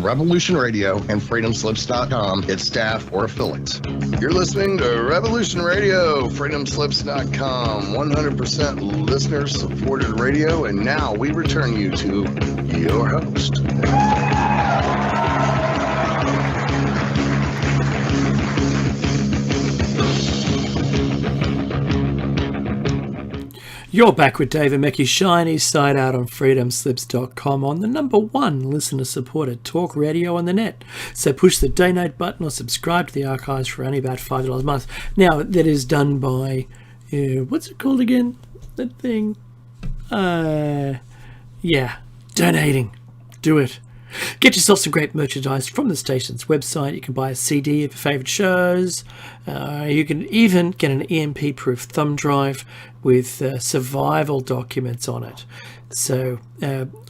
from Revolution Radio and freedomslips.com, its staff, or affiliates. You're listening to Revolution Radio, freedomslips.com, 100% listener-supported radio, and now we return you to your host. You're back with David Mackey, shiny side out on freedomslips.com on the #1 listener-supported talk radio on the net. So push the donate button or subscribe to the archives for only about $5 a month. Now, that is done by, what's it called again? That thing? Donating. Do it. Get yourself some great merchandise from the station's website. You can buy a CD of your favourite shows. You can even get an EMP-proof thumb drive with survival documents on it. So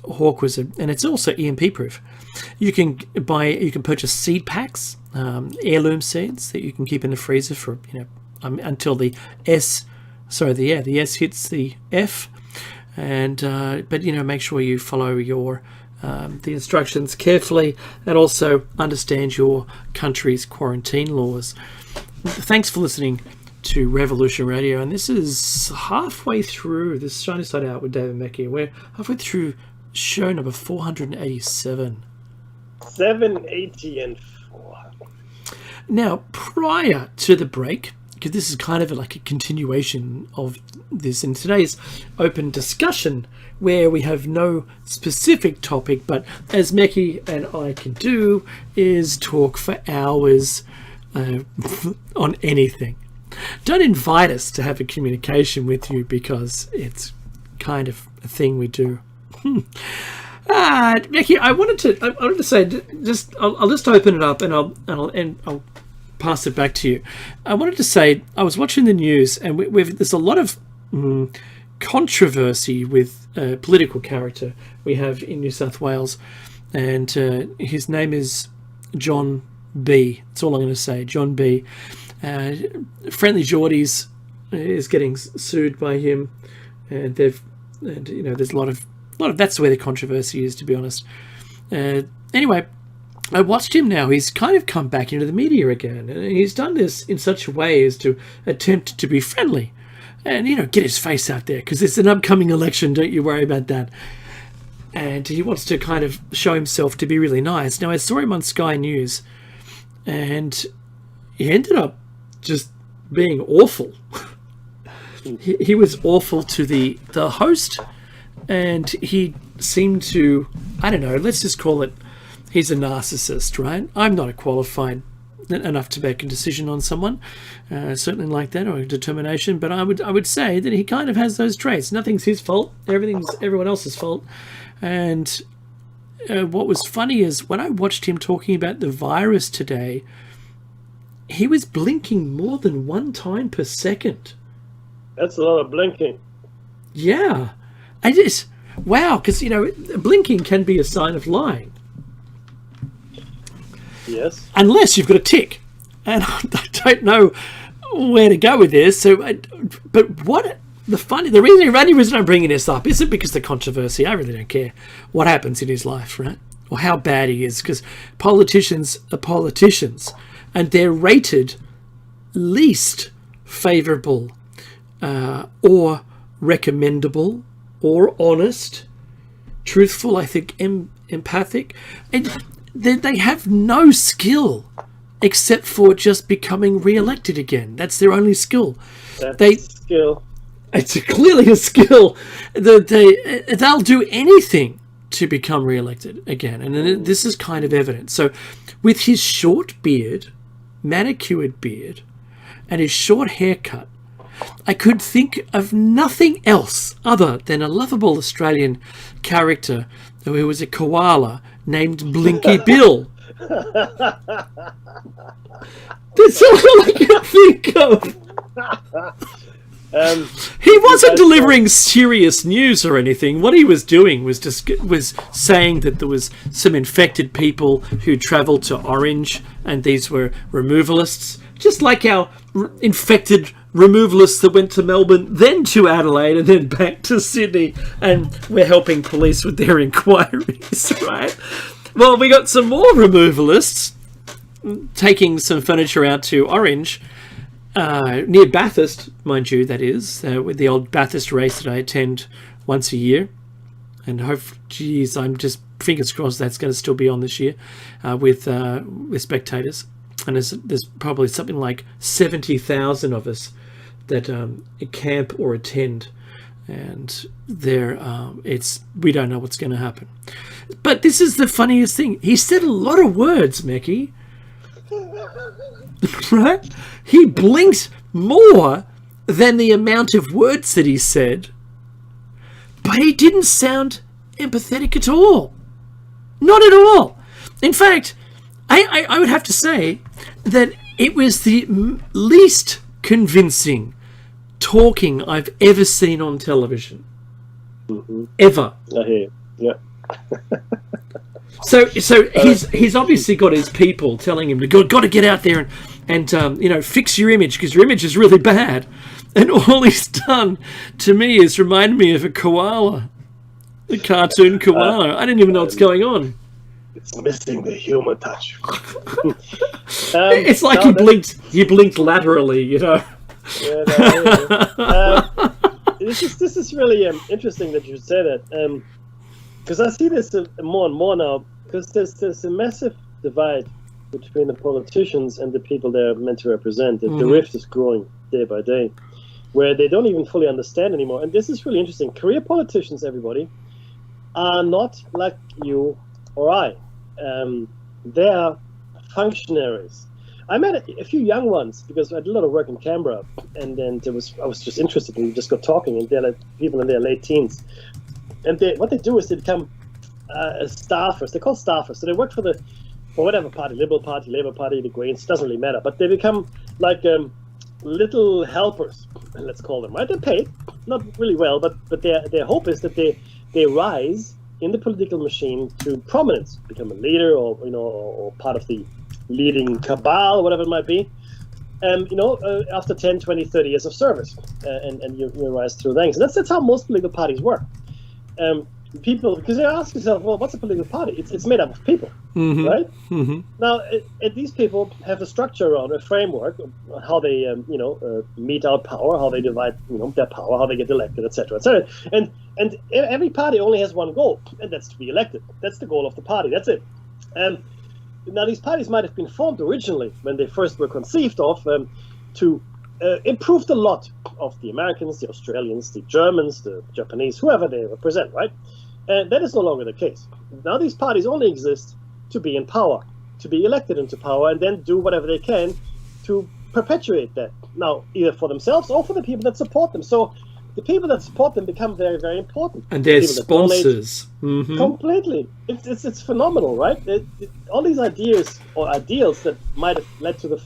Hawk was, and it's also EMP-proof. You can purchase seed packs, heirloom seeds that you can keep in the freezer for until the S hits the F, and but make sure you follow your the instructions carefully and also understand your country's quarantine laws. Thanks for listening to Revolution Radio, and this is halfway through this Shiny Side Out with David Mackey. We're halfway through show number 487. 784. Now, prior to the break, because this is kind of like a continuation of this in today's open discussion, where we have no specific topic, but as Mackey and I can do, is talk for hours on anything. Don't invite us to have a communication with you because it's kind of a thing we do. Mackey, I wanted to say, I'll just open it up and I'll pass it back to you. I wanted to say, I was watching the news and there's a lot of controversy with a political character we have in New South Wales, and his name is John B. That's all I'm going to say, John B. Friendly Geordies is getting sued by him, and there's a lot of that's where the controversy is, to be honest. Anyway, I watched him now. He's kind of come back into the media again, and he's done this in such a way as to attempt to be friendly and get his face out there, because it's an upcoming election. Don't you worry about that. And he wants to kind of show himself to be really nice. Now, I saw him on Sky News, and he ended up just being awful. He was awful to the host, and he seemed to, I don't know, let's just call it, he's a narcissist, right? I'm not qualified enough to make a decision on someone, certainly like that, or a determination, but I would say that he kind of has those traits. Nothing's his fault, everything's everyone else's fault. And what was funny is when I watched him talking about the virus today, he was blinking more than 1 time per second. That's a lot of blinking. Yeah. Wow, because, blinking can be a sign of lying. Yes. Unless you've got a tick. And I don't know where to go with this. But what the only reason I'm bringing this up isn't because of the controversy. I really don't care what happens in his life, right? Or how bad he is, because politicians are politicians, and they're rated least favourable or recommendable or honest, truthful, I think, empathic. And they have no skill except for just becoming re-elected again. That's their only skill. Skill. It's clearly a skill. They'll do anything to become re-elected again. And this is kind of evident. So with his short beard, manicured beard, and his short haircut, I could think of nothing else other than a lovable Australian character who was a koala named Blinky Bill. That's all I can think of. He wasn't delivering serious news or anything. What he was doing was saying that there was some infected people who travelled to Orange, and these were removalists, just like our infected removalists that went to Melbourne, then to Adelaide, and then back to Sydney, and we're helping police with their inquiries, right? Well, we got some more removalists taking some furniture out to Orange, near Bathurst, mind you, that is, with the old Bathurst race that I attend once a year. And hope, geez, I'm just fingers crossed that's going to still be on this year with spectators. And there's probably something like 70,000 of us that camp or attend, and we don't know what's going to happen. But this is the funniest thing. He said a lot of words, Mickey. Right? He blinked more than the amount of words that he said, but he didn't sound empathetic at all. Not at all. In fact, I would have to say that it was the least convincing talking I've ever seen on television. Mm-hmm. Ever. I hear you. Yeah. So he's obviously got his people telling him to got to get out there and fix your image because your image is really bad. And all he's done to me is remind me of a koala, the cartoon koala. I didn't even know what's going on. It's missing the human touch. It's like he blinked laterally, you know. Yeah, this is really interesting that you say that, because I see this more and more now, because there's a massive divide between the politicians and the people they're meant to represent. The rift is growing day by day, where they don't even fully understand anymore. And this is really interesting. Career politicians, everybody, are not like you or I. They are functionaries. I met a few young ones because I did a lot of work in Canberra, and then I was just interested, and we just got talking, and they're like people in their late teens, and what they do is they become staffers. They're called staffers, so they work for whatever party, Liberal Party, Labour Party, the Greens, doesn't really matter, but they become like little helpers, let's call them, right? They're paid, not really well, but their hope is that they rise in the political machine to prominence, become a leader, or part of the leading cabal, whatever it might be, after 10, 20, 30 years of service, and you rise through ranks. And that's how most political parties work. People, because they ask yourself, well, what's a political party? It's made up of people, right? Mm-hmm. Now, these people have a structure around a framework, how they, mete out power, how they divide, their power, how they get elected, etc., etc. And every party only has one goal, and that's to be elected. That's the goal of the party. That's it. Now, these parties might have been formed originally when they first were conceived of to improve the lot of the Americans, the Australians, the Germans, the Japanese, whoever they represent, right? And that is no longer the case. Now these parties only exist to be in power, to be elected into power, and then do whatever they can to perpetuate that. Now, either for themselves or for the people that support them. So the people that support them become very, very important. And they're sponsors. Completely. It's phenomenal, right? All these ideas or ideals that might have led to the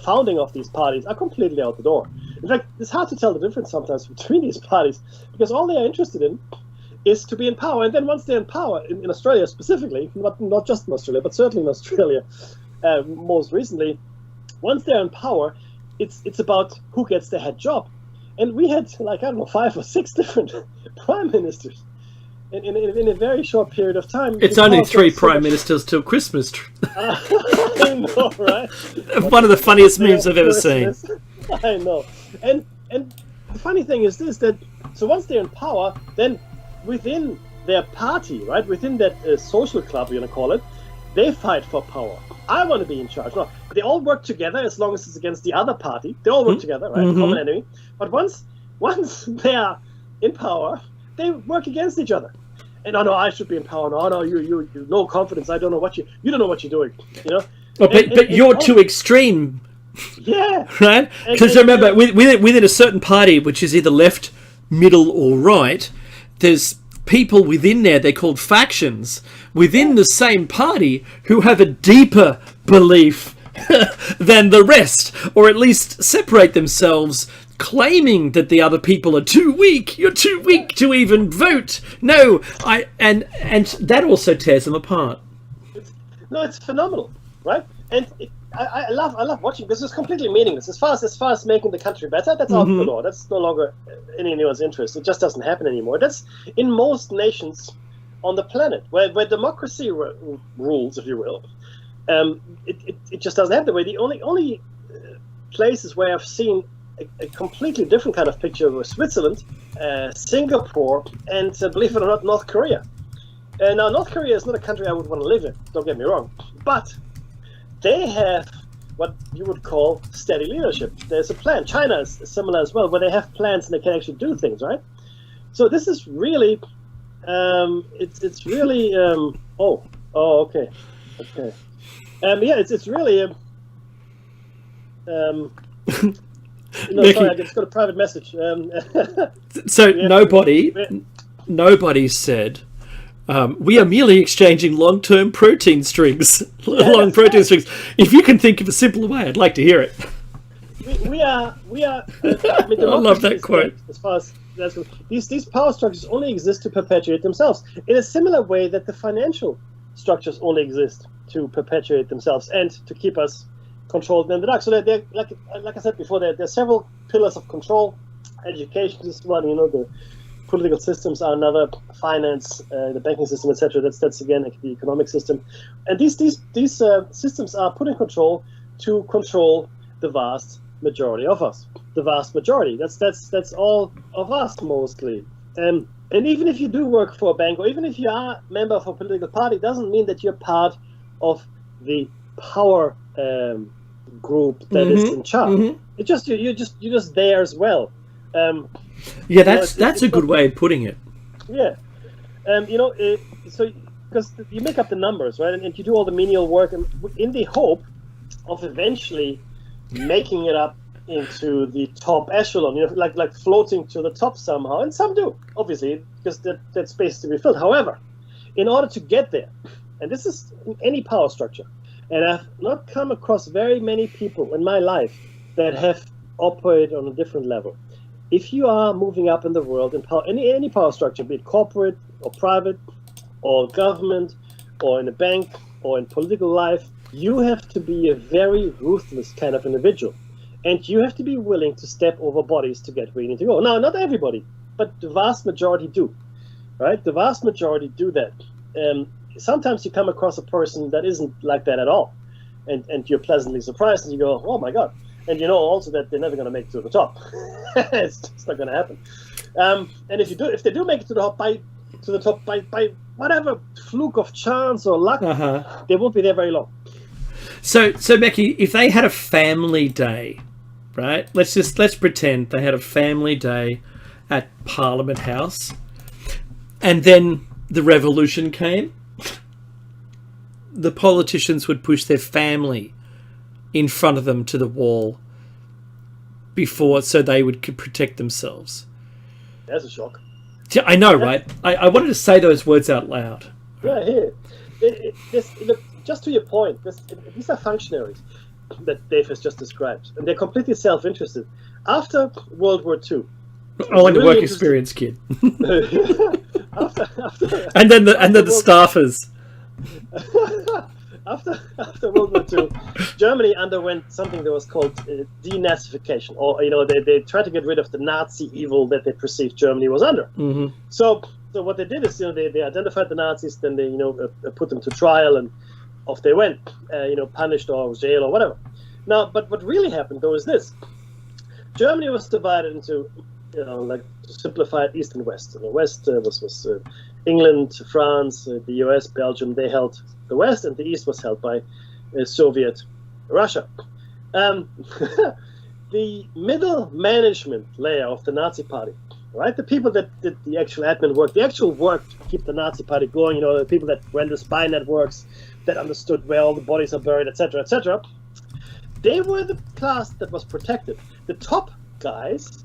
founding of these parties are completely out the door. In fact, it's hard to tell the difference sometimes between these parties because all they are interested in is to be in power. And then once they're in power, in Australia specifically, not just in Australia, but certainly in Australia most recently, once they're in power, it's about who gets the head job. And we had, 5 or 6 different prime ministers in a very short period of time. It's only 3 prime ministers till Christmas. I know, right? One of the funniest memes I've ever seen. I know. And the funny thing is this, that so once they're in power, then within their party, right, within that social club, you're going to call it, they fight for power. I want to be in charge. No, they all work together as long as it's against the other party. They all work together, right? Common enemy. But once they are in power, they work against each other. And no, I should be in power. No, you no confidence. I don't know what you don't know what you're doing. But you're too extreme. Yeah. Right? Because remember, within a certain party, which is either left, middle, or right, there's people within there, they're called factions, within the same party who have a deeper belief than the rest, or at least separate themselves, claiming that the other people are too weak. You're too weak to even vote. No, and that also tears them apart. It's phenomenal, right? And I love watching this. It's completely meaningless. As far as making the country better, that's out the door. That's no longer in anyone's interest. It just doesn't happen anymore. That's in most nations on the planet where democracy rules, if you will. It just doesn't have the way. The only places where I've seen a completely different kind of picture were Switzerland, Singapore, and believe it or not, North Korea. Now, North Korea is not a country I would want to live in, don't get me wrong, but they have what you would call steady leadership. There's a plan. China is similar as well, where they have plans and they can actually do things, right? So this is really, it's really, okay. Yeah, it's really, sorry, I just got a private message. So nobody said, we are merely exchanging long-term protein strings, long protein strings. If you can think of a simpler way, I'd like to hear it. We are. I love that quote. As far as these power structures only exist to perpetuate themselves in a similar way that the financial structures only exist to perpetuate themselves and to keep us controlled in the dark. So they're like I said before, there are several pillars of control. Education is one. The political systems are another. Finance, the banking system, etc. That's again the economic system. And these systems are put in control to control the vast majority of us. The vast majority. That's all of us mostly. And even if you do work for a bank, or even if you are a member of a political party, doesn't mean that you're part of the power group that is in charge. It just you're just there as well. Yeah, that's a good way of putting it. Yeah, so because you make up the numbers, right, and you do all the menial work, and in the hope of eventually making it up into the top echelon, like floating to the top somehow, and some do, obviously, because that space is to be filled. However, in order to get there, and this is in any power structure, and I've not come across very many people in my life that have operated on a different level. If you are moving up in the world in power, any power structure, be it corporate or private or government or in a bank or in political life, you have to be a very ruthless kind of individual. And you have to be willing to step over bodies to get where you need to go. Now, not everybody, but the vast majority do, right? The vast majority do that. Sometimes you come across a person that isn't like that at all. And you're pleasantly surprised and you go, oh my God. And you know also that they're never going to make it to the top. It's not going to happen. And if they do make it to the top by whatever fluke of chance or luck, they won't be there very long. So Becky, if they had a family day, right? Let's pretend they had a family day at Parliament House, and then the revolution came. The politicians would push their family in front of them to the wall so they could protect themselves. That's a shock. Yeah, I know, right? I wanted to say those words out loud. Yeah, here. Look, just to your point, these are functionaries that Dave has just described, and they're completely self-interested. After World War II, I like the work experience, kid. and then the staffers. After World War II, Germany underwent something that was called denazification, or they tried to get rid of the Nazi evil that they perceived Germany was under. Mm-hmm. So what they did is they identified the Nazis, then they put them to trial, and off they went, punished or jail or whatever. Now, but what really happened though is this: Germany was divided into like simplified East and West. And the West was England, France, the US, Belgium. They held the West, and the East was held by Soviet Russia. The middle management layer of the Nazi Party, right? The people that did the actual admin work, the actual work to keep the Nazi Party going, the people that ran the spy networks, that understood where all the bodies are buried, etc., etc. They were the class that was protected. The top guys,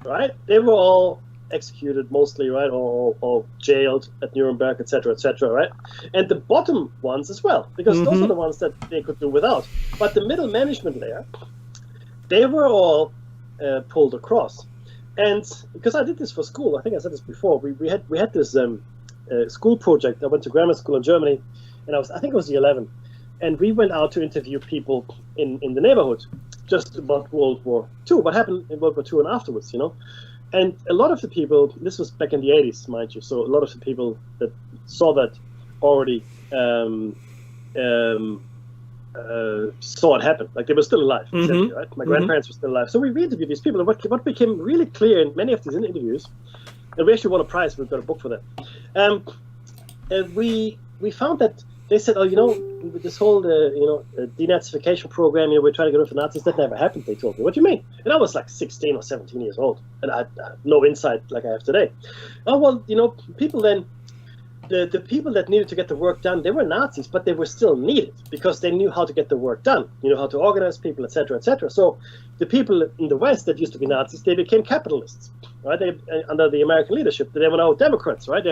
right? They were all executed mostly, right, or jailed at Nuremberg, etc., right? And the bottom ones as well, because those are the ones that they could do without. But the middle management layer, they were all pulled across. And because I did this for school, I think I said this before, we had this school project. I went to grammar school in Germany, and I think I was year 11, and we went out to interview people in the neighborhood just about World War II, what happened in World War II and afterwards, And a lot of the people, this was back in the 80s, mind you, so a lot of the people that saw that already saw it happen. Like, they were still alive, essentially, right? My grandparents were still alive. So we interviewed these people, and what became really clear in many of these interviews, and we actually won a prize, we've got a book for that, and we found that they said, oh, with this whole, denazification program, we're trying to get rid of the Nazis, that never happened, they told me. What do you mean? And I was like 16 or 17 years old, and I had no insight like I have today. Oh, well, people then, the people that needed to get the work done, they were Nazis, but they were still needed because they knew how to get the work done, how to organize people, etc., etc. So the people in the West that used to be Nazis, they became capitalists, right? They, under the American leadership, they were now Democrats, right?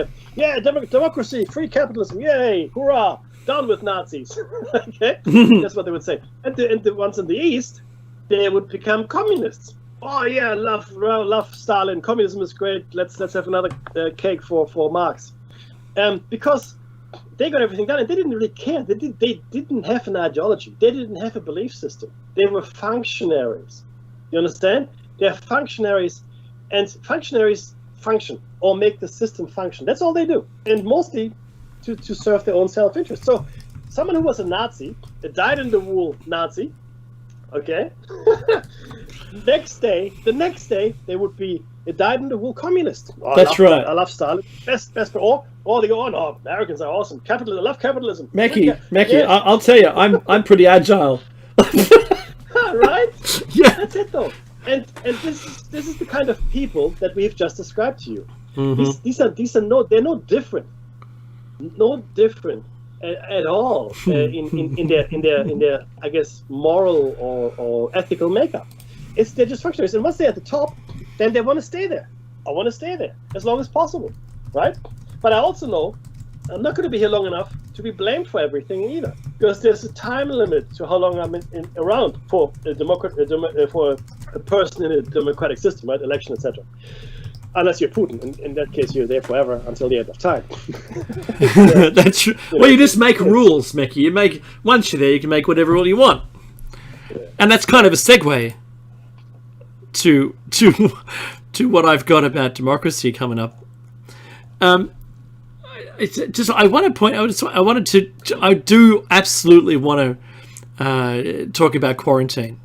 Democracy, free capitalism, yay, hurrah, down with Nazis. Okay, that's what they would say. And the ones in the East, they would become communists. Oh yeah, love Stalin. Communism is great. Let's have another cake for Marx. Because they got everything done, and they didn't really care. They didn't have an ideology. They didn't have a belief system. They were functionaries. You understand? They're functionaries, and functionaries function or make the system function. That's all they do, and mostly to serve their own self-interest. So, someone who was a Nazi, a dyed-in-the-wool Nazi, okay. The next day, they would be a dyed-in-the-wool communist. Oh, That's right. I love Stalin. Best. Or they go, oh no, Americans are awesome. I love capitalism. Mackie, yes. I'll tell you, I'm pretty agile. Right? Yeah. That's it though. And this is the kind of people that we've just described to you. These are they're no different at all in their I guess moral or ethical makeup. They're just functionaries, and once they're at the top, then they want to stay there. I want to stay there as long as possible, right? But I also know I'm not going to be here long enough to be blamed for everything either, because there's a time limit to how long I'm around for a person in a democratic system, right? Election, etc. Unless you're Putin, in that case, you're there forever until the end of time. That's true. Well, you just make rules, Mackie. Once you're there, you can make whatever rule you want, and that's kind of a segue to what I've got about democracy coming up. It's just I do absolutely want to talk about quarantine.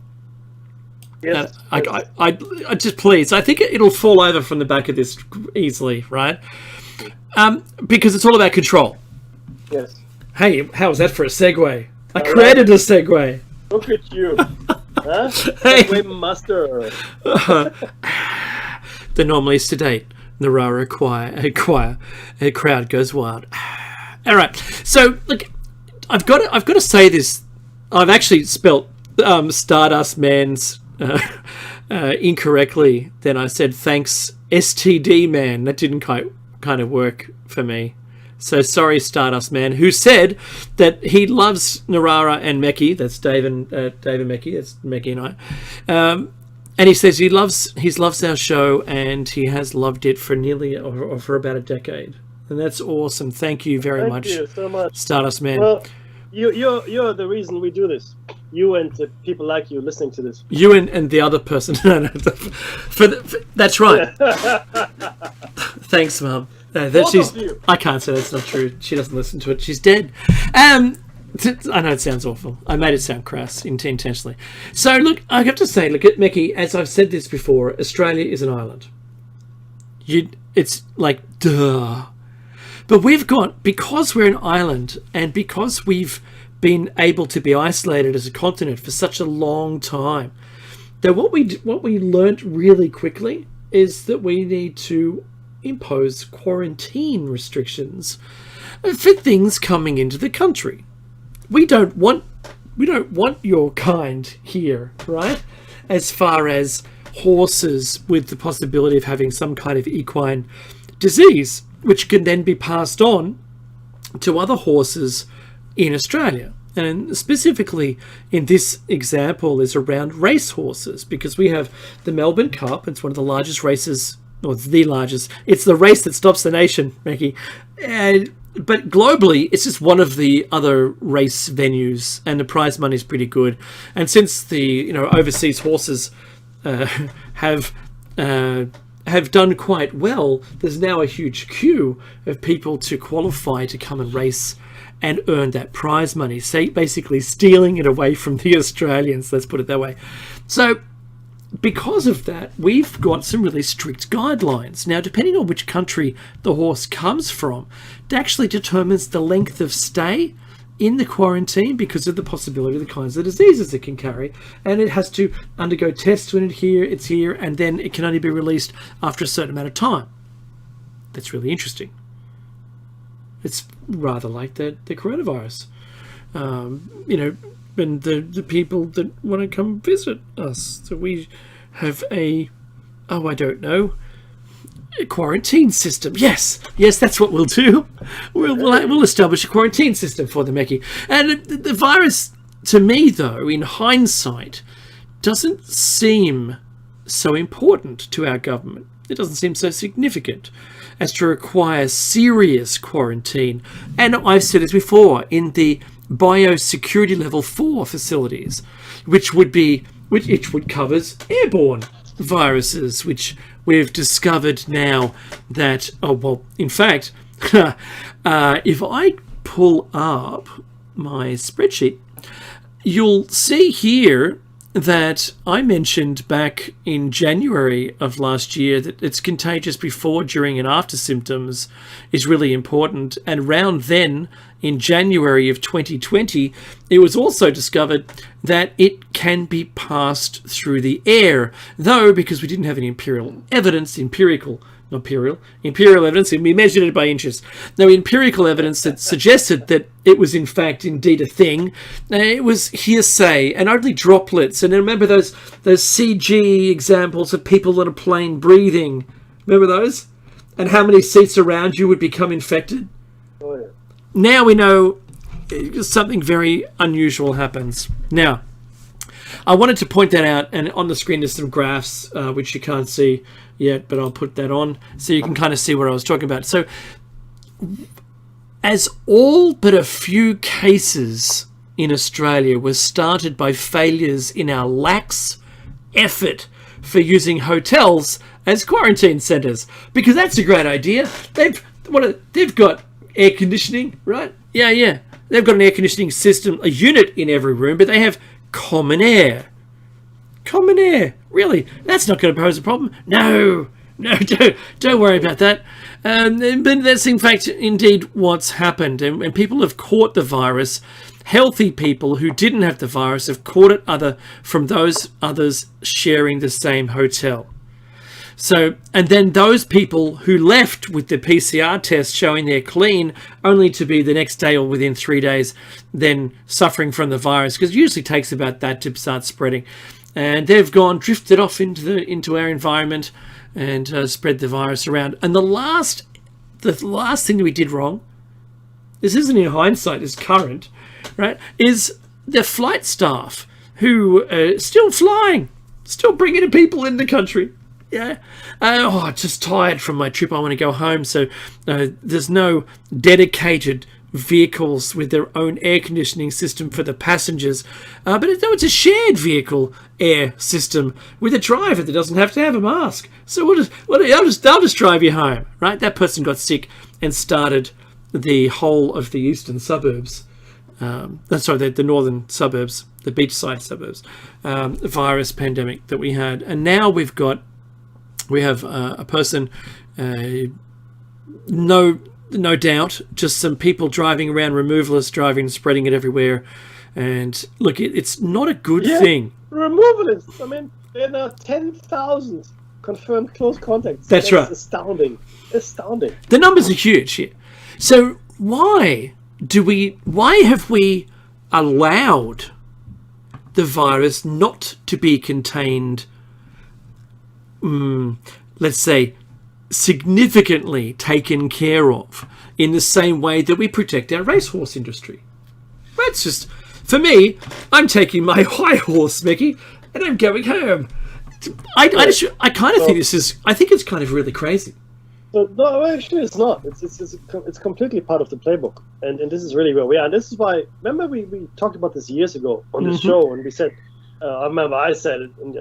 Yes. I just please. I think it'll fall over from the back of this easily, right? Because it's all about control. Yes. Hey, how was that for a segue? I created a segue. Look at you. Huh? Hey. Segue master. The normally sedate Narara a crowd goes wild. All right, so look, I've got to say this. I've actually spelt Stardust Man's incorrectly. Then I said thanks STD Man. That didn't kind of work for me. So sorry, Stardust Man, who said that he loves Narara and Mackie. That's Dave and Mackie. That's Mackie and I. And he says he loves our show, and he has loved it for nearly or for about a decade, and that's awesome. Thank you very much. Thank you so much, Stardust Man. Well, you're the reason we do this. You and the people like you listening to this. You and the other person. That's right. Thanks, Mum. I can't say that's not true. She doesn't listen to it. She's dead. I know it sounds awful. I made it sound crass intentionally. So, look, I have to say, look, at Mackie, as I've said this before, Australia is an island. It's like, duh. But because we're an island, and because we've been able to be isolated as a continent for such a long time, that what we learnt really quickly is that we need to impose quarantine restrictions for things coming into the country. We don't want your kind here, right? As far as horses with the possibility of having some kind of equine disease, which can then be passed on to other horses in Australia. And specifically in this example is around race horses, because we have the Melbourne Cup. It's one of the largest races, or the largest. It's the race that stops the nation, Mackie. But globally, it's just one of the other race venues, and the prize money is pretty good. And since the overseas horses have have done quite well, there's now a huge queue of people to qualify to come and race and earn that prize money. So basically stealing it away from the Australians, let's put it that way. So because of that, we've got some really strict guidelines. Now, depending on which country the horse comes from, it actually determines the length of stay in the quarantine because of the possibility of the kinds of diseases it can carry. And it has to undergo tests when it's here, and then it can only be released after a certain amount of time. That's really interesting. It's rather like the coronavirus. And the people that want to come visit us. So we have a quarantine system. Yes, that's what we'll do. We'll establish a quarantine system for them, Eckie. And the virus, to me, though, in hindsight, doesn't seem so important to our government. It doesn't seem so significant as to require serious quarantine. And I've said this before, in the biosecurity level 4 facilities, which would covers airborne viruses, which we've discovered now that, in fact, if I pull up my spreadsheet, you'll see here that I mentioned back in January of last year that it's contagious before, during, and after symptoms is really important. And around then, in January of 2020, it was also discovered that it can be passed through the air, though because we didn't have any empirical evidence, imperial evidence, and we measured it by inches. Now, empirical evidence that suggested that it was in fact indeed a thing. It was hearsay and only droplets. And remember those CG examples of people on a plane breathing? Remember those? And how many seats around you would become infected? Oh, yeah. Now we know something very unusual happens. Now, I wanted to point that out, and on the screen there's some graphs which you can't see yet, but I'll put that on so you can kind of see what I was talking about. So, as all but a few cases in Australia were started by failures in our lax effort for using hotels as quarantine centres, because that's a great idea. They've got air conditioning, right? Yeah. They've got an air conditioning system, a unit in every room, but they have common air. Common air, really? That's not going to pose a problem. No, don't worry about that. But that's in fact indeed what's happened, and people have caught the virus. Healthy people who didn't have the virus have caught it from those others sharing the same hotel. So, and then those people who left with the PCR test showing they're clean, only to be the next day or within 3 days then suffering from the virus, because it usually takes about that to start spreading. And they've drifted off into our environment and spread the virus around. And the last thing that we did wrong, this isn't in hindsight, it's current, right, is the flight staff who are still flying, still bringing people in the country. Yeah. Just tired from my trip. I want to go home. So there's no dedicated vehicles with their own air conditioning system for the passengers. But it's a shared vehicle air system with a driver that doesn't have to have a mask. So they'll just drive you home, right? That person got sick and started the whole of the eastern suburbs. The northern suburbs, the beachside suburbs, virus pandemic that we had. And now we have a person, no doubt, just some people driving around, removalists driving, spreading it everywhere. And look, it's not a good thing. Removalists. I mean, there are now 10,000 confirmed close contacts. That's right. Astounding. The numbers are huge here. So why have we allowed the virus not to be contained, let's say, significantly taken care of in the same way that we protect our racehorse industry? That's just, for me, I'm taking my high horse, Mickey, and I'm going home. I think it's kind of really crazy. But no, actually, it's not. It's completely part of the playbook, and this is really where we are. And this is why. Remember, we talked about this years ago on the show, and we said I remember I said it, and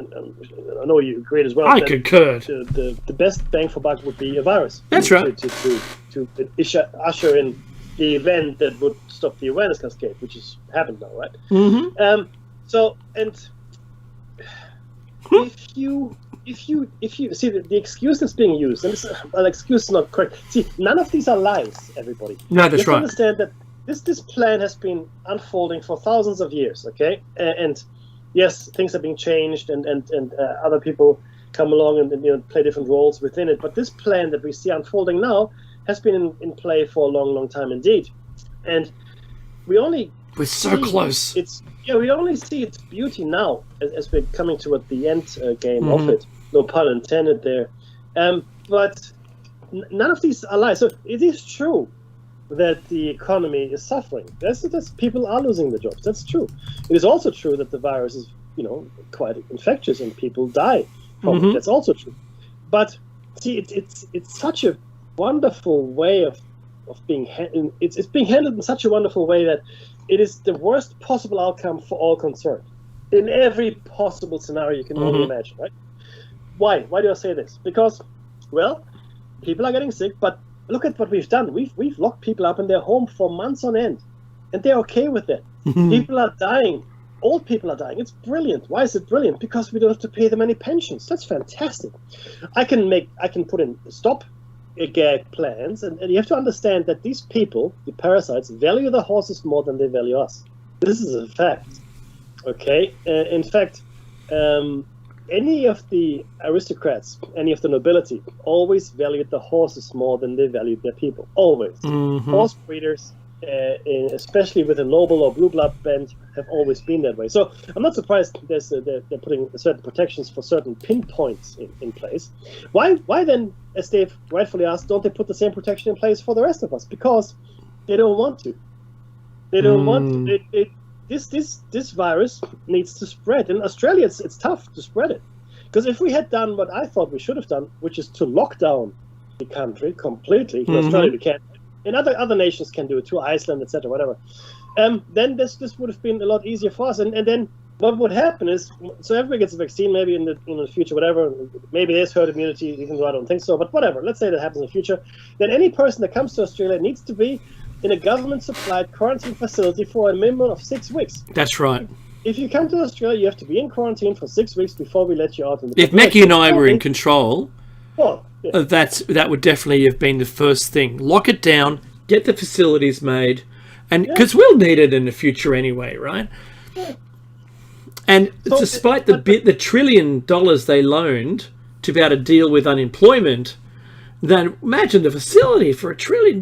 I know you agreed as well. I concurred. The best bang for buck would be a virus. That's right. To usher in the event that would stop the awareness cascade, which has happened now, right? Mm-hmm. If you see the excuse that's being used, and an excuse is not correct. See, none of these are lies, everybody. No, that's right. Understand that this plan has been unfolding for thousands of years, okay? And yes, things are being changed, and other people come along and play different roles within it. But this plan that we see unfolding now has been in play for a long, long time indeed. And we're so close. We only see its beauty now as we're coming toward the end game of it. No pun intended there. But none of these are lies. So it is true that the economy is suffering. That's people are losing their jobs. That's true. It is also true that the virus is, quite infectious and people die from it. That's also true. But see, it's such a wonderful way of being handled. It's being handled in such a wonderful way that it is the worst possible outcome for all concerned in every possible scenario you can only imagine. Right? Why? Why do I say this? Because, well, people are getting sick, but look at what we've done. We've locked people up in their home for months on end, and they're okay with that. People are dying. Old people are dying. It's brilliant. Why is it brilliant? Because we don't have to pay them any pensions. That's fantastic. I can put in stop gag plans, and you have to understand that these people, the parasites, value the horses more than they value us. This is a fact. Okay. In fact, any of the aristocrats, any of the nobility, always valued the horses more than they valued their people. Always. Horse breeders, especially with a noble or blue blood band, have always been that way. So I'm not surprised they're putting certain protections for certain pinpoints in place. Why then, as Dave rightfully asked, don't they put the same protection in place for the rest of us? Because they don't want to. They don't want to. This virus needs to spread. In Australia, it's tough to spread it. Because if we had done what I thought we should have done, which is to lock down the country completely, in Australia we can't, and other nations can do it too, Iceland, etc., whatever, then this would have been a lot easier for us. And then what would happen is, so everybody gets a vaccine, maybe in the future, whatever, maybe there's herd immunity, even though I don't think so, but whatever, let's say that happens in the future, then any person that comes to Australia needs to be in a government-supplied quarantine facility for a minimum of 6 weeks. That's right. If you come to Australia, you have to be in quarantine for 6 weeks before we let you out. If Mackie and I were in control, well, yeah. that would definitely have been the first thing. Lock it down, get the facilities made, and because we'll need it in the future anyway, right? Yeah. And so, despite the $1 trillion they loaned to be able to deal with unemployment, then imagine the facility for $1 trillion.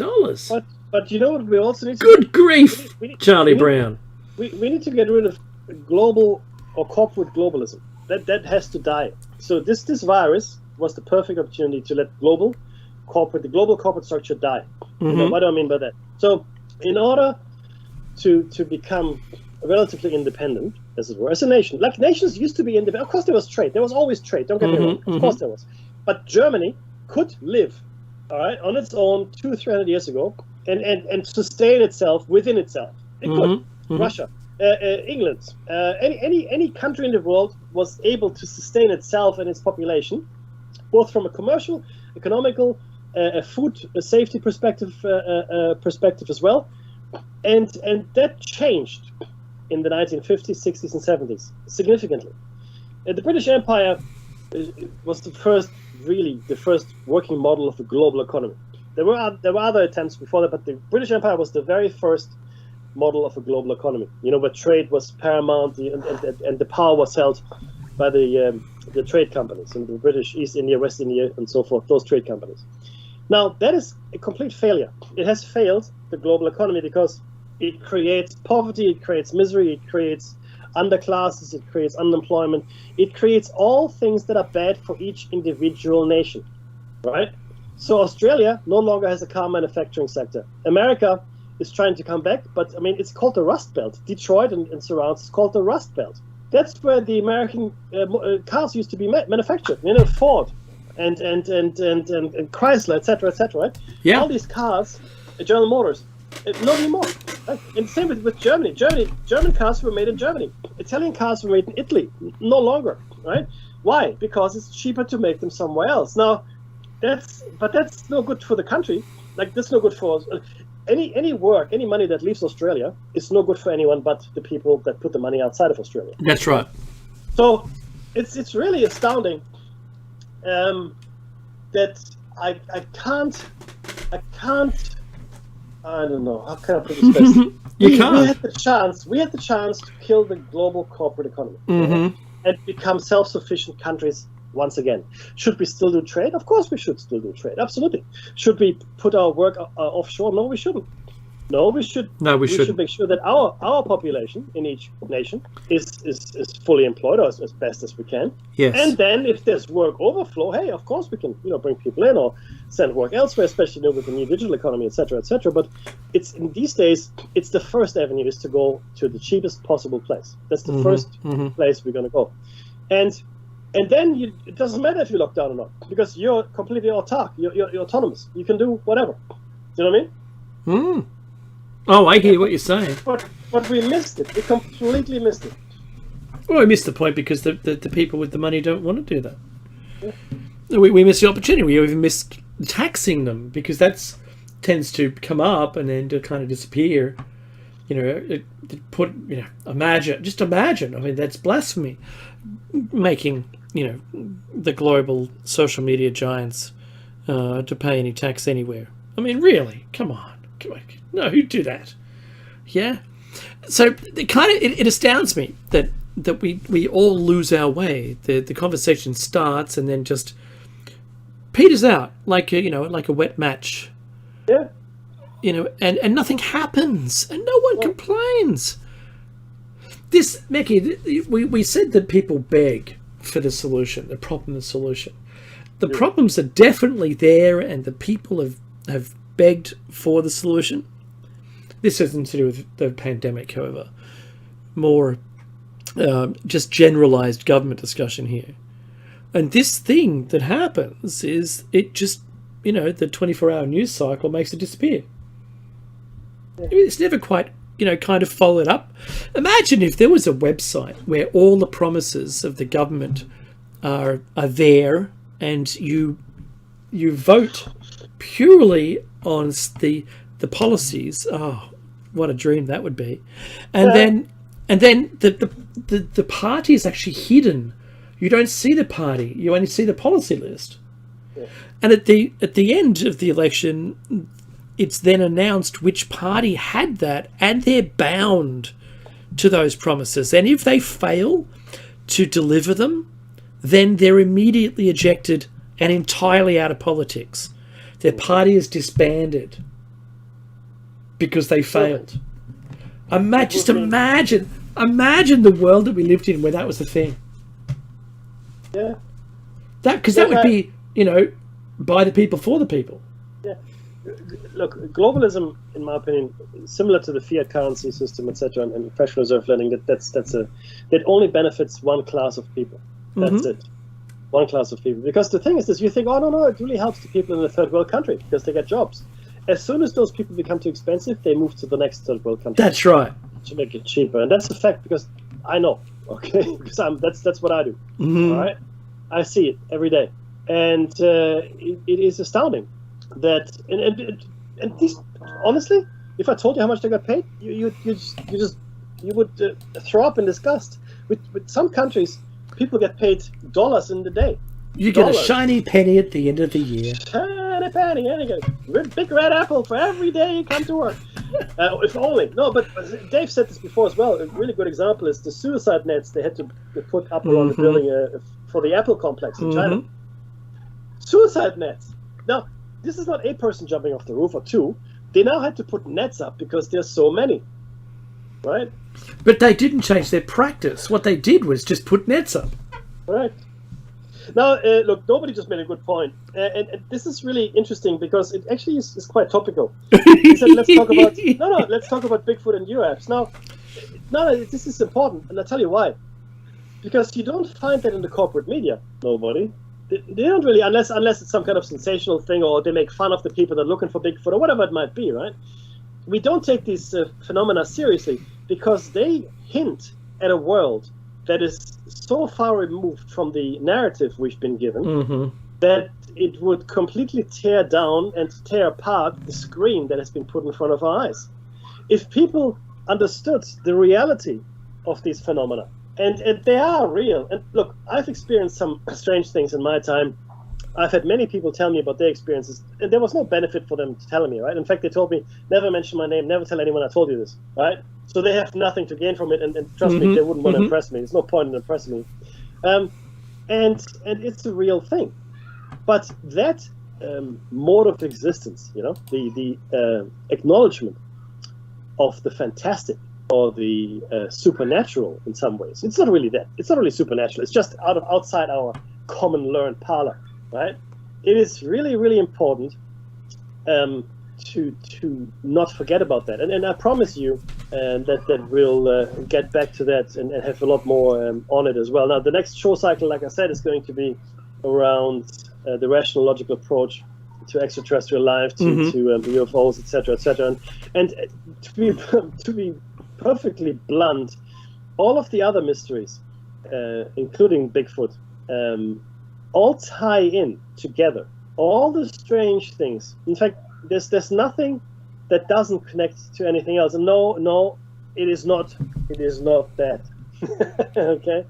But you know what we also need to do? Good grief, Charlie Brown. We need to get rid of global or corporate globalism. That has to die. So this virus was the perfect opportunity to let the global corporate structure die. What do I mean by that? So in order to become relatively independent, as it were, as a nation, like nations used to be independent. Of course there was trade. There was always trade. Don't get me wrong. Of course there was. But Germany could live, all right, on its own 200-300 years ago and sustain itself within itself. It could. Russia. England, any country in the world was able to sustain itself and its population, both from a commercial, economical, food safety perspective as well, and that changed in the 1950s, 60s, and 70s significantly. The British Empire was the first working model of the global economy. There were other attempts before that, but the British Empire was the very first model of a global economy, where trade was paramount and the power was held by the trade companies and the British East India, West India, and so forth, those trade companies. Now, that is a complete failure. It has failed the global economy because it creates poverty, it creates misery, it creates underclasses, it creates unemployment, it creates all things that are bad for each individual nation, right? So Australia no longer has a car manufacturing sector. America is trying to come back, but I mean, it's called the Rust Belt. Detroit and surrounds is called the Rust Belt. That's where the American cars used to be manufactured. Ford and Chrysler, etc., right? Yeah. All these cars, General Motors, not anymore. Right? And same with Germany. German cars were made in Germany. Italian cars were made in Italy. No longer, right? Why? Because it's cheaper to make them somewhere else. Now, that's no good for the country. Like, that's no good for any work, any money that leaves Australia is no good for anyone but the people that put the money outside of Australia. That's right. So it's really astounding that I can't. I don't know. How can I put this best? We had the chance to kill the global corporate economy and become self-sufficient countries once again. Should we still do trade? Of course we should still do trade. Absolutely. Should we put our work offshore? No, we shouldn't. No, we should. No, we should make sure that our population in each nation is fully employed, or as best as we can. Yes. And then if there's work overflow, hey, of course we can, bring people in or send work elsewhere, especially with the new digital economy, etc., etc. But it's in these days, it's the first avenue is to go to the cheapest possible place. That's the first place we're going to go, and then it doesn't matter if you lock down or not, because you're completely autark. You're autonomous. You can do whatever. Do you know what I mean? Oh, I hear what you're saying. But we missed it. We completely missed it. Well, we missed the point because the people with the money don't want to do that. Yeah. We missed the opportunity. We even missed taxing them, because that tends to come up and then to kind of disappear. Imagine. I mean, that's blasphemy. Making the global social media giants to pay any tax anywhere. I mean, really? Come on. No, who'd do that? Yeah. So it astounds me that we all lose our way. The conversation starts and then just peters out like a wet match. Yeah. And nothing happens and no one complains. This, Mickey, we said that people beg for the solution, the problem, the solution. The problems are definitely there, and the people have begged for the solution. This hasn't to do with the pandemic, however. More just generalized government discussion here. And this thing that happens is it just, the 24-hour news cycle makes it disappear. It's never quite, kind of followed up. Imagine if there was a website where all the promises of the government are there, and you vote purely on the policies. Oh, what a dream that would be! And then the party is actually hidden. You don't see the party. You only see the policy list. Yeah. And at the end of the election, it's then announced which party had that, and they're bound to those promises. And if they fail to deliver them, then they're immediately ejected and entirely out of politics. Their party is disbanded because they failed. Imagine the world that we lived in where that was the thing. Yeah. That would be, by the people for the people. Yeah. Look, globalism, in my opinion, similar to the fiat currency system, etc., and Federal Reserve lending, that only benefits one class of people. That's it. One class of people. Because the thing is this, you think, oh, no, it really helps the people in the third world country because they get jobs. As soon as those people become too expensive, they move to the next third world country. That's right. To make it cheaper. And that's a fact, because I know, okay? Because that's what I do. All right? I see it every day. And it is astounding that, and these, honestly, if I told you how much they got paid, you would throw up in disgust. With some countries, people get paid dollars in the day. You get a shiny penny at the end of the year. Shiny penny, and you get a big red apple for every day you come to work. If only. No, but Dave said this before as well. A really good example is the suicide nets they had to put up around the building for the Apple complex in China. Suicide nets. Now, this is not a person jumping off the roof or two. They now had to put nets up because there's so many. Right? But they didn't change their practice. What they did was just put nets up. Right. Now, look, nobody just made a good point. And this is really interesting because it actually is quite topical. He said, let's talk about Bigfoot and UAPs. Now, this is important, and I'll tell you why. Because you don't find that in the corporate media. Nobody. They don't really, unless it's some kind of sensational thing, or they make fun of the people that are looking for Bigfoot or whatever it might be, right? we don't take these phenomena seriously because they hint at a world that is so far removed from the narrative we've been given that it would completely tear down and tear apart the screen that has been put in front of our eyes. If people understood the reality of these phenomena, and they are real, and look, I've experienced some strange things in my time. I've had many people tell me about their experiences, and there was no benefit for them telling me, right? In fact, they told me, never mention my name, never tell anyone I told you this, right? So they have nothing to gain from it, and trust me, they wouldn't want to impress me. There's no point in impressing me. And it's a real thing. But that mode of existence, you know, the acknowledgement of the fantastic or the supernatural in some ways, it's not really that. It's not really supernatural. It's just outside our common learned parlor, right? It is really, really important to not forget about that. And I promise you that we'll get back to that and have a lot more on it as well. Now, the next show cycle, like I said, is going to be around the rational, logical approach to extraterrestrial life, to UFOs, etc., etc. And to be perfectly blunt, all of the other mysteries, including Bigfoot, all tie in together. All the strange things. In fact, there's nothing that doesn't connect to anything else. And no, it is not that. Okay,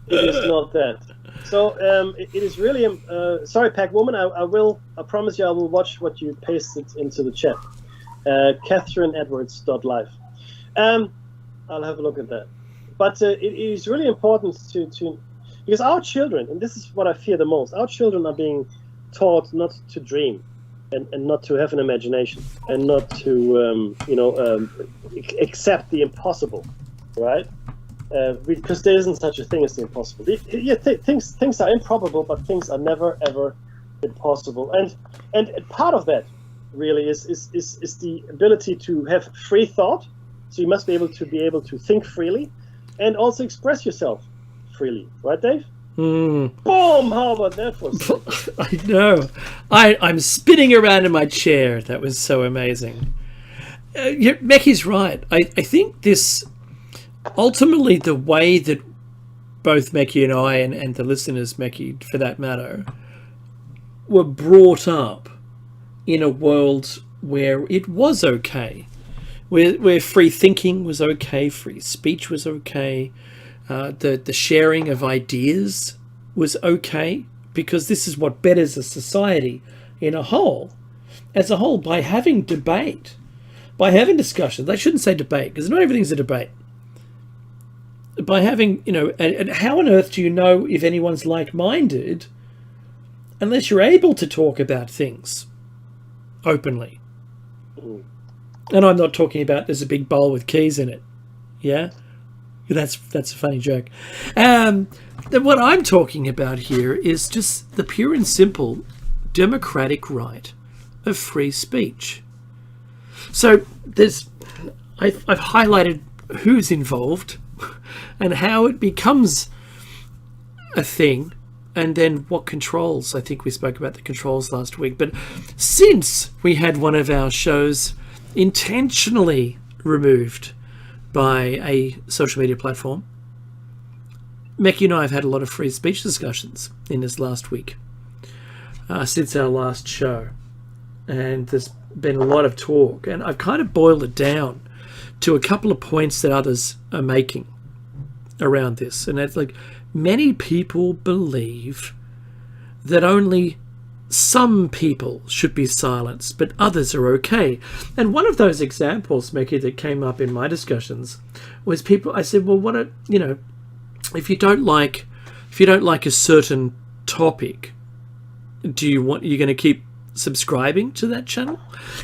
it is not that. So it is really. Sorry, Pac Woman. I promise you, I will watch what you pasted into the chat. CatherineEdwards.live. I'll have a look at that. But it is really important to because our children, and this is what I fear the most, our children are being taught not to dream and not to have an imagination and not to accept the impossible, right? Because there isn't such a thing as the impossible. Things are improbable, but things are never ever impossible. And part of that really is the ability to have free thought. So you must be able to think freely and also express yourself freely, right, Dave? Boom! How about that for a second? I know. I'm spinning around in my chair. That was so amazing. Mekky's right. I think this, ultimately, the way that both Mecky and I, and the listeners, Mecky, for that matter, were brought up in a world where it was okay, where free thinking was okay, free speech was okay, the sharing of ideas was okay, because this is what betters a society as a whole, by having debate, by having discussion. They shouldn't say debate, because not everything's a debate. By having, and how on earth do you know if anyone's like-minded unless you're able to talk about things openly? And I'm not talking about there's a big bowl with keys in it. Yeah? That's a funny joke. What I'm talking about here is just the pure and simple democratic right of free speech. So I've highlighted who's involved and how it becomes a thing, and then what controls. I think we spoke about the controls last week. But since we had one of our shows intentionally removed by a social media platform, Mecky and I have had a lot of free speech discussions in this last week since our last show, and there's been a lot of talk, and I've kind of boiled it down to a couple of points that others are making around this. And it's like, many people believe that only some people should be silenced, but others are okay. And one of those examples, Mecky, that came up in my discussions was people. I said, well, if you don't like a certain topic, you're going to keep subscribing to that channel?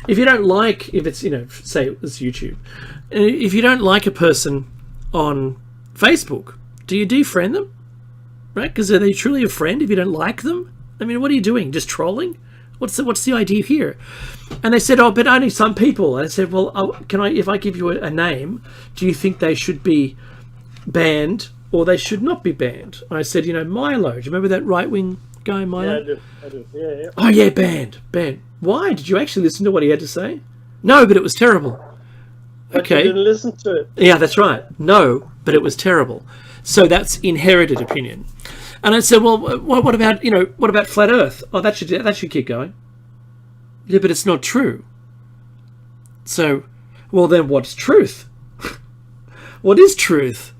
If you don't like, if it's, say it's YouTube, if you don't like a person on Facebook, do you defriend them? Right? Because are they truly a friend if you don't like them? I mean, what are you doing? Just trolling? What's the idea here? And they said, but only some people. And I said, well, if I give you a name, do you think they should be banned or they should not be banned? And I said, Milo. Do you remember that right-wing guy, Milo? Yeah, I do. Yeah. Oh, yeah, banned. Why? Did you actually listen to what he had to say? No, but it was terrible. But Okay. you didn't listen to it. Yeah, that's right. No, but it was terrible. So that's inherited opinion. And I said, well, what about, what about flat Earth? Oh, that should keep going. Yeah, but it's not true. So, well, then what's truth? What is truth?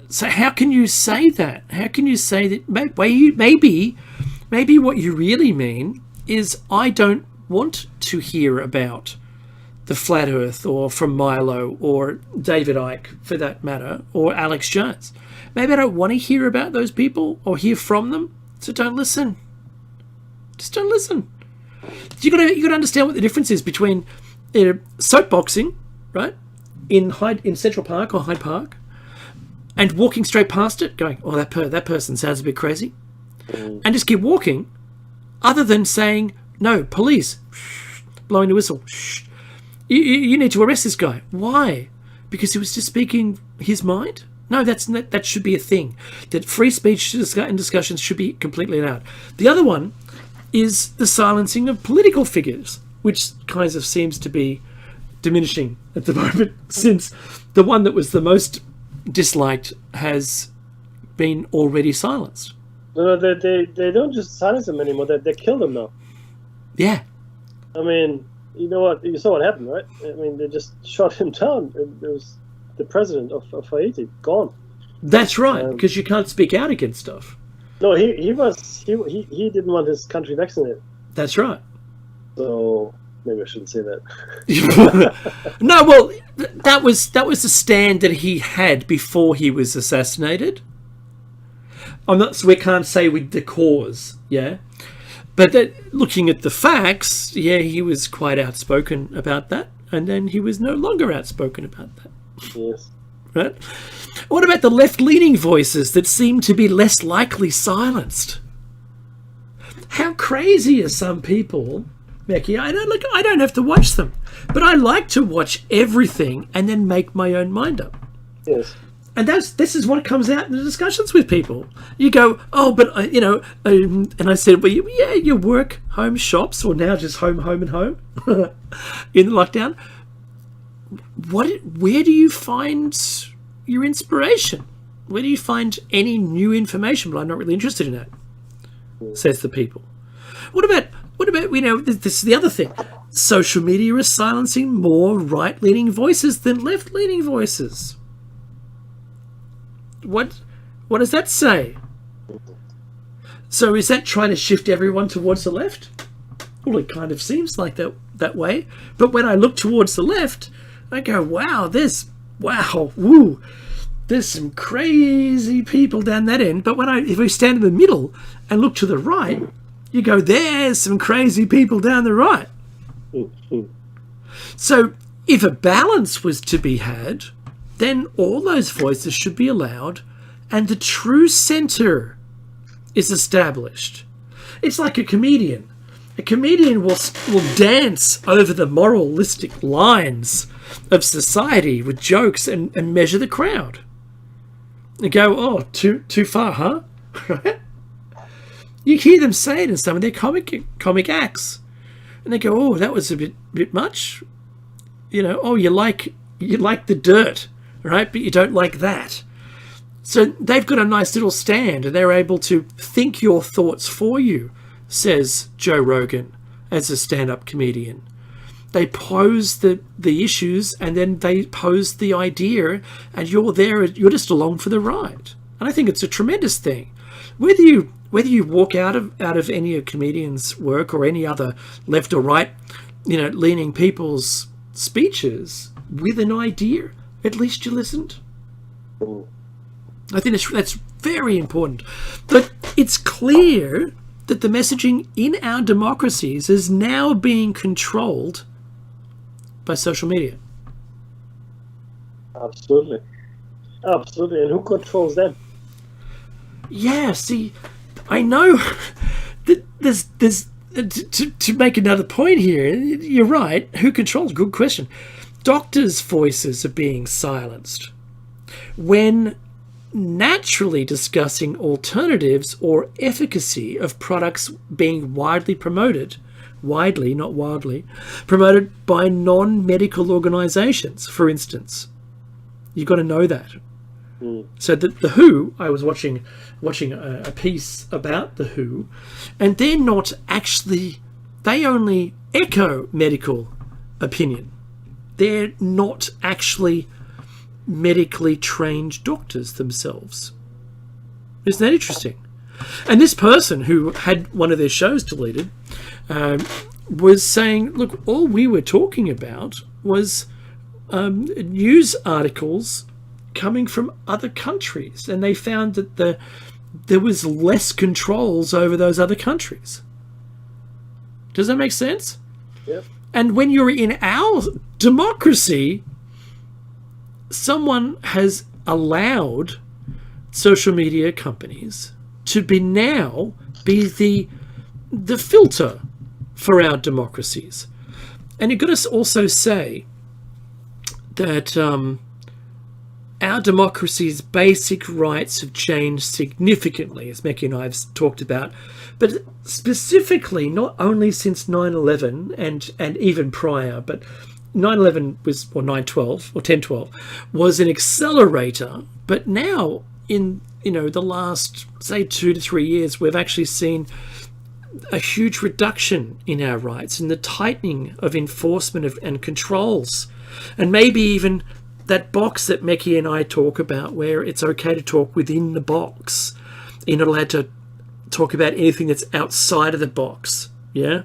So how can you say that? How can you say that? Maybe what you really mean is I don't want to hear about the flat Earth, or from Milo, or David Icke, for that matter, or Alex Jones. Maybe I don't want to hear about those people or hear from them, so don't listen. Just don't listen. You got to understand what the difference is between soapboxing, right, in Central Park or Hyde Park, and walking straight past it, going, "Oh, that person sounds a bit crazy," and just keep walking, other than saying, "No, police," blowing the whistle. Shh. You need to arrest this guy. Why? Because he was just speaking his mind? No, that should be a thing. That free speech and discussions should be completely allowed. The other one is the silencing of political figures, which kind of seems to be diminishing at the moment, since the one that was the most disliked has been already silenced. No, they don't just silence him anymore. They kill him now. Yeah. I mean, you know what? You saw what happened, right? I mean, they just shot him down. It was the president of Haiti gone. That's right, because you can't speak out against stuff. No, he didn't want his country vaccinated. That's right. So maybe I shouldn't say that. No, well, that was the stand that he had before he was assassinated. So we can't say with the cause, yeah. But looking at the facts, yeah, he was quite outspoken about that, and then he was no longer outspoken about that. Yes. Right? What about the left-leaning voices that seem to be less likely silenced? How crazy are some people, Becky? I don't have to watch them, but I like to watch everything and then make my own mind up. Yes. And this is what comes out in the discussions with people. You go, oh, but and I said, well, yeah, your work, home, shops, or now just home, and home in lockdown. Where do you find your inspiration? Where do you find any new information? But I'm not really interested in that, says the people. What about this is the other thing. Social media is silencing more right-leaning voices than left-leaning voices. What does that say? So is that trying to shift everyone towards the left? Well, it kind of seems like that way. But when I look towards the left, I go, wow, there's some crazy people down that end. But if we stand in the middle and look to the right, you go, there's some crazy people down the right. So if a balance was to be had, then all those voices should be allowed and the true centre is established. It's like a comedian. A comedian will dance over the moralistic lines of society with jokes and measure the crowd. And go, oh, too far, huh? You hear them say it in some of their comic acts. And they go, oh, that was a bit much. Oh, you like the dirt, right? But you don't like that. So they've got a nice little stand and they're able to think your thoughts for you, says Joe Rogan as a stand-up comedian. They pose the issues and then they pose the idea and you're just along for the ride. And I think it's a tremendous thing. Whether you walk out of any of comedians' work or any other left or right, leaning people's speeches with an idea, at least you listened. I think that's very important. But it's clear that the messaging in our democracies is now being controlled by social media. Absolutely. And who controls them? Yeah, see, I know that there's to make another point here, you're right, who controls? Good question. Doctors' voices are being silenced when naturally discussing alternatives or efficacy of products being widely promoted widely, not wildly, promoted by non-medical organisations, for instance. You've got to know that. So the WHO, I was watching a piece about the WHO, and they're not actually, they only echo medical opinion. They're not actually medically trained doctors themselves. Isn't that interesting? And this person who had one of their shows deleted was saying, look, all we were talking about was news articles coming from other countries, and they found that there was less controls over those other countries. Does that make sense? Yep. And when you're in our democracy, someone has allowed social media companies to be the filter for our democracies. And you've got to also say that our democracy's basic rights have changed significantly, as Mek and I have talked about, but specifically not only since 9/11 and even prior, but 9/11 was, or 9/12 or 10/12 was an accelerator. But now in the last, say, 2 to 3 years, we've actually seen a huge reduction in our rights and the tightening of enforcement and controls, and maybe even that box that Meki and I talk about, where it's okay to talk within the box. You're not allowed to talk about anything that's outside of the box. Yeah?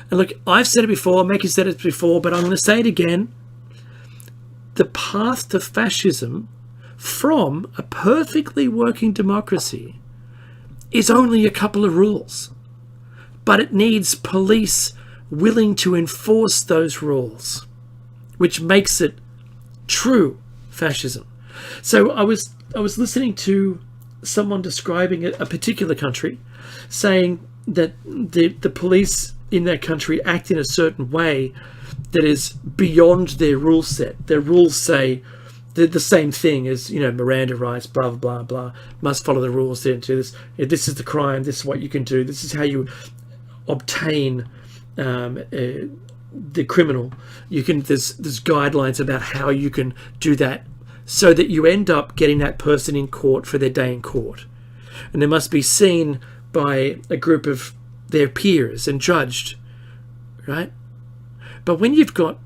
And look, I've said it before, Meki said it before, but I'm going to say it again. The path to fascism from a perfectly working democracy is only a couple of rules. But it needs police willing to enforce those rules, which makes it true fascism. So I was listening to someone describing a particular country, saying that the police in that country act in a certain way that is beyond their rule set. Their rules say they're the same thing as, Miranda rights, blah, blah, blah, blah, must follow the rules, to this. This is the crime, this is what you can do, this is how you obtain the criminal. There's guidelines about how you can do that, so that you end up getting that person in court for their day in court, and they must be seen by a group of their peers and judged, right? But when you've got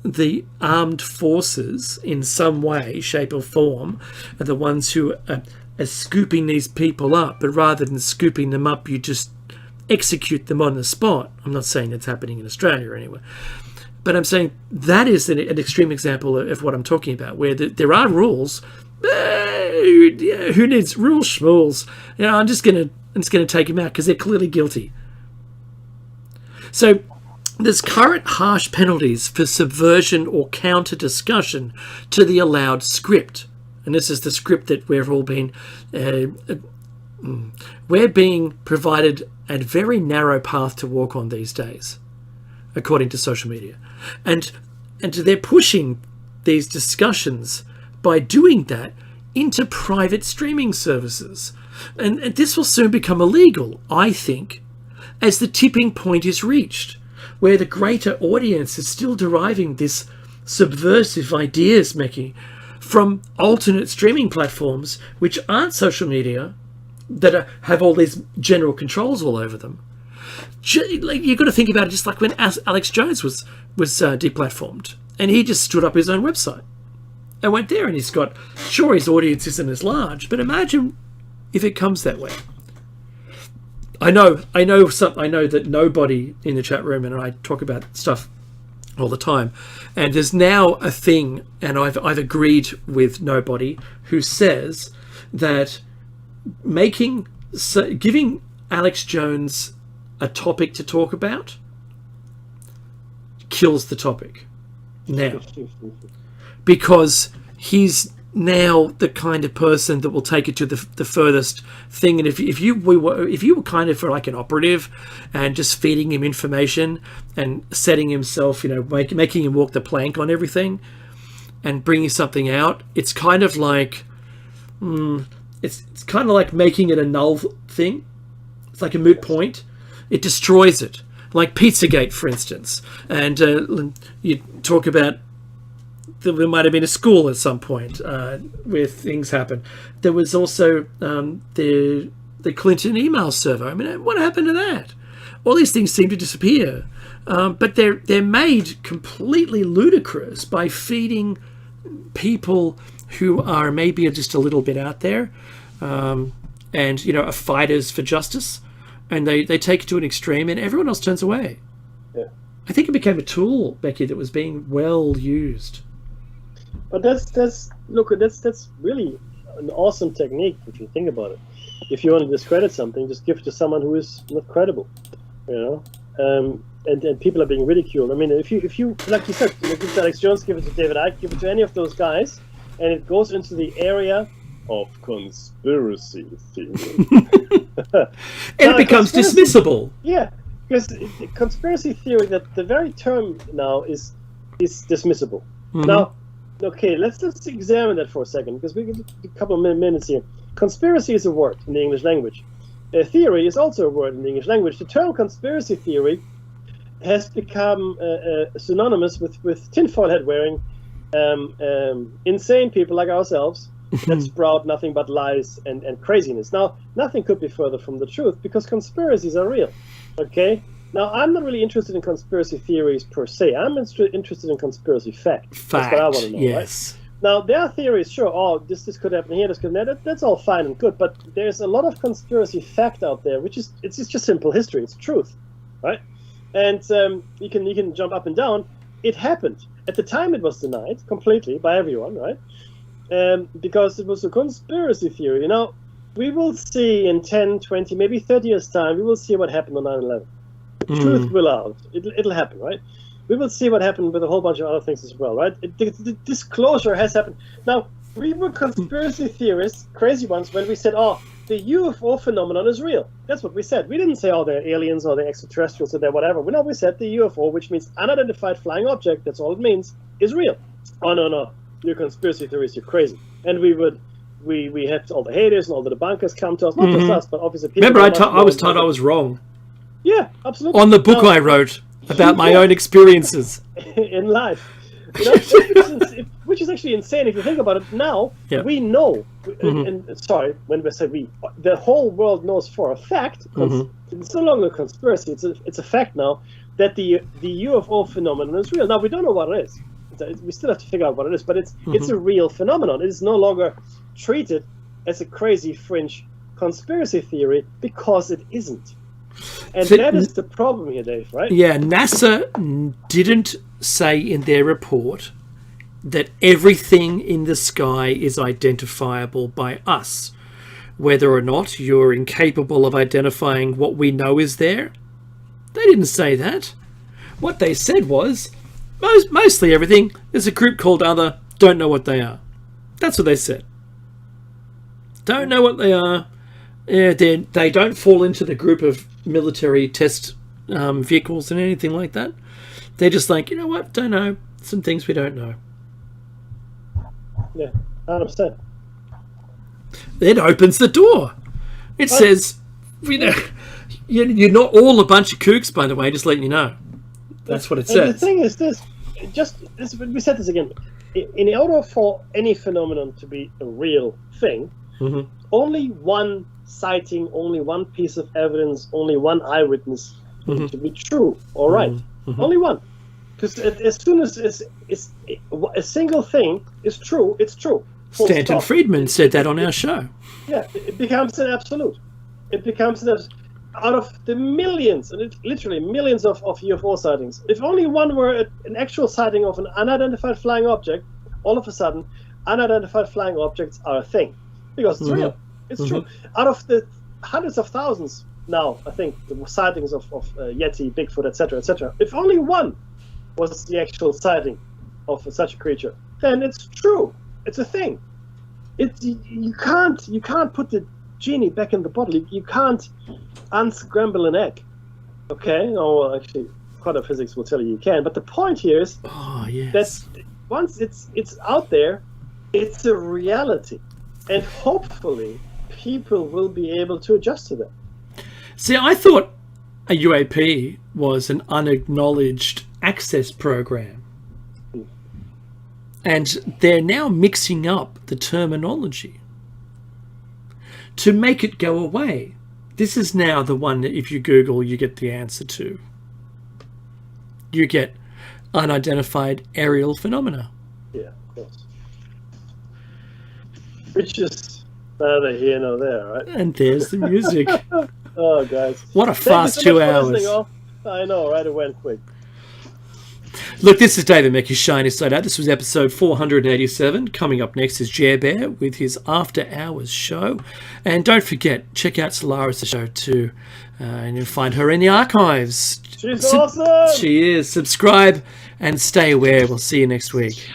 the armed forces in some way, shape or form are the ones who are scooping these people up, but rather than scooping them up, you just execute them on the spot. I'm not saying it's happening in Australia anyway, but I'm saying that is an extreme example of what I'm talking about, where there are rules. Who needs rules, schmools? I'm just gonna take them out because they're clearly guilty. So there's current harsh penalties for subversion or counter discussion to the allowed script, and this is the script that we've all been. We're being provided a very narrow path to walk on these days, according to social media. And they're pushing these discussions by doing that into private streaming services. And this will soon become illegal, I think, as the tipping point is reached, where the greater audience is still deriving this subversive ideas, Meki, from alternate streaming platforms, which aren't social media, that have all these general controls all over them. You've got to think about it just like when Alex Jones was deplatformed, and he just stood up his own website and went there, and he's got, sure, his audience isn't as large, but imagine if it comes that way. I know that nobody in the chat room, and I talk about stuff all the time, and there's now a thing, and I've agreed with nobody, who says that giving Alex Jones a topic to talk about kills the topic now, because he's now the kind of person that will take it to the furthest thing. And if you were kind of like an operative and just feeding him information and setting himself, making him walk the plank on everything and bringing something out, it's kind of like it's kind of like making it a null thing. It's like a moot point. It destroys it. like Pizzagate, for instance, and you talk about there might have been a school at some point where things happen. There was also the Clinton email server. I mean, what happened to that? All these things seem to disappear, but they're made completely ludicrous by feeding people who are maybe just a little bit out there, and are fighters for justice, and they take it to an extreme, and everyone else turns away. Yeah. I think it became a tool, Becky, that was being well used. But that's really an awesome technique if you think about it. If you want to discredit something, just give it to someone who is not credible, and people are being ridiculed. I mean, if you like you said, give it to Alex Jones, give it to David Icke, give it to any of those guys, and it goes into the area of conspiracy theory, and it becomes dismissible. Yeah, because conspiracy theory, that the very term now is dismissible. Mm-hmm. Now, okay, let's examine that for a second, because we get a couple of minutes here. Conspiracy is a word in the English language. Theory is also a word in the English language. The term conspiracy theory has become synonymous with tinfoil hat wearing, insane people like ourselves that sprout nothing but lies and craziness. Now, nothing could be further from the truth, because conspiracies are real. Okay? Now, I'm not really interested in conspiracy theories per se. I'm interested in conspiracy fact. That's what I want to know, yes. Right? Now, there are theories, sure, this could happen here, this could happen there. That's all fine and good, but there's a lot of conspiracy fact out there, it's just simple history. It's truth, right? And you can jump up and down. It happened. At the time, it was denied completely by everyone, right? Because it was a conspiracy theory. Now, we will see in 10, 20, maybe 30 years' time, we will see what happened on 9/11. Truth will out. It'll happen, right? We will see what happened with a whole bunch of other things as well, right? The disclosure has happened. Now, we were conspiracy theorists, crazy ones, when we said, the UFO phenomenon is real. That's what we said. We didn't say, they're aliens or they're extraterrestrials or they're whatever. We said the UFO, which means unidentified flying object, that's all it means, is real. Oh, no. You're conspiracy theorists, you're crazy. And we had all the haters and all the debunkers come to us, not just us, but obviously people. Remember, I was told I was wrong. Yeah, absolutely. On the book I wrote about my own experiences in life, which is actually insane if you think about it. Now we know, and sorry, when we say we, the whole world knows for a fact. It's no longer a conspiracy; it's a fact now that the UFO phenomenon is real. Now we don't know what it is. We still have to figure out what it is, but it's a real phenomenon. It is no longer treated as a crazy fringe conspiracy theory, because it isn't. And so, that is the problem here, Dave, right? Yeah, NASA didn't say in their report that everything in the sky is identifiable by us. Whether or not you're incapable of identifying what we know is there, they didn't say that. What they said was, mostly everything, there's a group called Other, don't know what they are. That's what they said. Don't know what they are. Yeah, they don't fall into the group of military test vehicles and anything like that. They're just like, don't know. Some things we don't know. Yeah, 100%. It opens the door. It says, you're not all a bunch of kooks, by the way, just letting you know. That's what it says. And the thing is this, we said this again, in order for any phenomenon to be a real thing, only one sighting, only one piece of evidence, only one eyewitness to be true or right. Only one. Because as soon as a single thing is true, it's true. Stanton Friedman said that on our show. Yeah, it becomes an absolute. It becomes an absolute. Out of the millions, and literally millions of UFO sightings, if only one were an actual sighting of an unidentified flying object, all of a sudden, unidentified flying objects are a thing. Because it's real. It's true. Out of the hundreds of thousands now, I think, the sightings of Yeti, Bigfoot, etc., if only one was the actual sighting of such a creature, then it's true. It's a thing. You can't put the genie back in the bottle. You can't unscramble an egg. Okay? No, well, actually, quantum physics will tell you can. But the point here is that once it's out there, it's a reality. And hopefully, people will be able to adjust to that. See, I thought a UAP was an unacknowledged access program. And they're now mixing up the terminology to make it go away. This is now the one that if you Google, you get the answer to. You get unidentified aerial phenomena. Yeah, of course. Which is neither here nor there, right? And there's the music. Oh, guys. What a Thank fast you so 2 much for hours. listening all. I know, right? It went quick. Look, this is David Mackey's Shiny Side Out. This was episode 487. Coming up next is Jer Bear with his After Hours show. And don't forget, check out Solara's show too. And you'll find her in the archives. She's awesome! She is. Subscribe and stay aware. We'll see you next week.